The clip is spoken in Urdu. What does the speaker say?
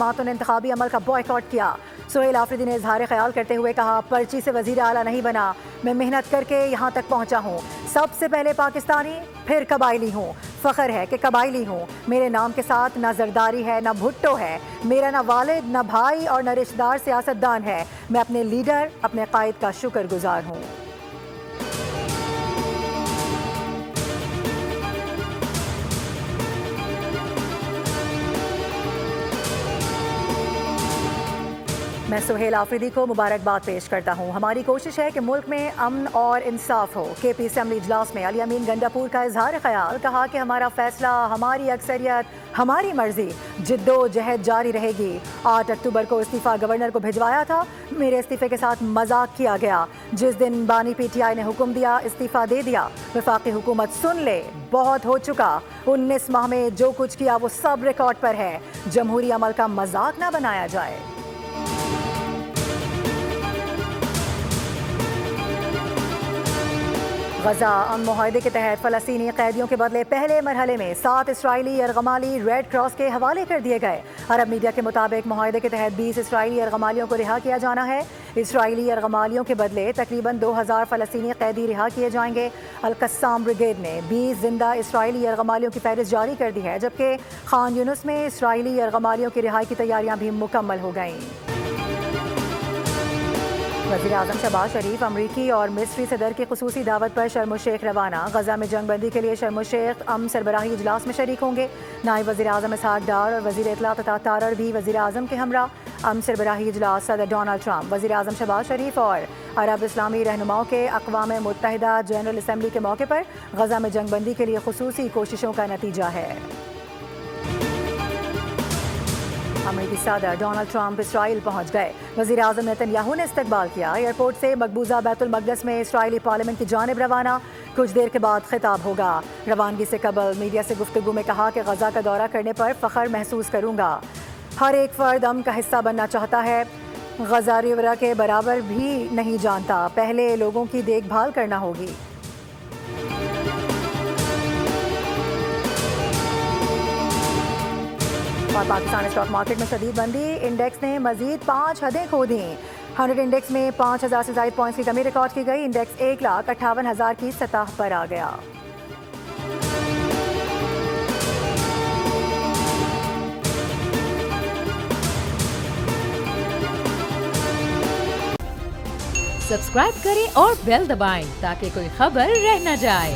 جماعتوں نے انتخابی عمل کا بوائیکاٹ کیا۔ سہیل آفریدی نے اظہار خیال کرتے ہوئے کہا، پرچی سے وزیر اعلیٰ نہیں بنا، میں محنت کر کے یہاں تک پہنچا ہوں۔ سب سے پہلے پاکستانی، پھر قبائلی ہوں۔ فخر ہے کہ قبائلی ہوں۔ میرے نام کے ساتھ نہ زرداری ہے نہ بھٹو ہے۔ میرا نہ والد نہ بھائی اور نہ رشتہ دار سیاستدان ہے۔ میں اپنے لیڈر، اپنے قائد کا شکر گزار ہوں۔ میں سہیل آفریدی کو مبارکباد پیش کرتا ہوں۔ ہماری کوشش ہے کہ ملک میں امن اور انصاف ہو۔ کے پی اسمبلی اجلاس میں علی امین گنڈاپور کا اظہار خیال، کہا کہ ہمارا فیصلہ، ہماری اکثریت، ہماری مرضی، جد و جہد جاری رہے گی۔ 8 اکتوبر کو استعفیٰ گورنر کو بھجوایا تھا، میرے استعفے کے ساتھ مذاق کیا گیا۔ جس دن بانی پی ٹی آئی نے حکم دیا استعفیٰ دے دیا۔ وفاقی حکومت سن لے، بہت ہو چکا۔ 19 ماہ میں جو کچھ کیا وہ سب ریکارڈ پر ہے۔ جمہوری عمل کا مذاق نہ بنایا جائے۔ غزہ امن معاہدے کے تحت فلسطینی قیدیوں کے بدلے پہلے مرحلے میں 7 اسرائیلی یرغمالی ریڈ کراس کے حوالے کر دیے گئے۔ عرب میڈیا کے مطابق معاہدے کے تحت 20 اسرائیلی یرغمالیوں کو رہا کیا جانا ہے۔ اسرائیلی یرغمالیوں کے بدلے تقریباً 2000 فلسطینی قیدی رہا کیے جائیں گے۔ القسام بریگیڈ نے 20 زندہ اسرائیلی یرغمالیوں کی فہرست جاری کر دی ہے، جبکہ خان یونس میں اسرائیلی یرغمالیوں کی رہائی کی تیاریاں بھی مکمل ہو گئیں۔ وزیر اعظم شہباز شریف امریکی اور مصری صدر کی خصوصی دعوت پر شرم الشیخ روانہ۔ غزہ میں جنگ بندی کے لیے شرم الشیخ امن سربراہی اجلاس میں شریک ہوں گے۔ نائب وزیر اعظم اسحاق ڈار اور وزیر اطلاعات عطا تارڑ بھی وزیر اعظم کے ہمراہ۔ امن سربراہی اجلاس صدر ڈونلڈ ٹرمپ، وزیر اعظم شہباز شریف اور عرب اسلامی رہنماؤں کے اقوام متحدہ جنرل اسمبلی کے موقع پر غزہ میں جنگ بندی کے لیے خصوصی کوششوں کا نتیجہ ہے۔ امریکی صدر ڈونلڈ ٹرمپ اسرائیل پہنچ گئے۔ وزیر اعظم نیتن یاہو نے استقبال کیا۔ ایئرپورٹ سے مقبوضہ بیت المقدس میں اسرائیلی پارلیمنٹ کی جانب روانہ۔ کچھ دیر کے بعد خطاب ہوگا۔ روانگی سے قبل میڈیا سے گفتگو میں کہا کہ غزہ کا دورہ کرنے پر فخر محسوس کروں گا۔ ہر ایک فرد امن کا حصہ بننا چاہتا ہے۔ غزہ ریورا کے برابر بھی نہیں جانتا۔ پہلے لوگوں کی دیکھ بھال کرنا ہوگی۔ اور پاکستان اسٹاک مارکیٹ میں شدید مندی، انڈیکس نے مزید 5 حدیں کھو دیں۔ 100 انڈیکس میں 5000 سے زائد پوائنٹس کی کمی ریکارڈ کی گئی۔ انڈیکس 1,58,000 کی سطح پر آ گیا۔ سبسکرائب کریں اور بیل دبائیں تاکہ کوئی خبر رہ نہ جائے۔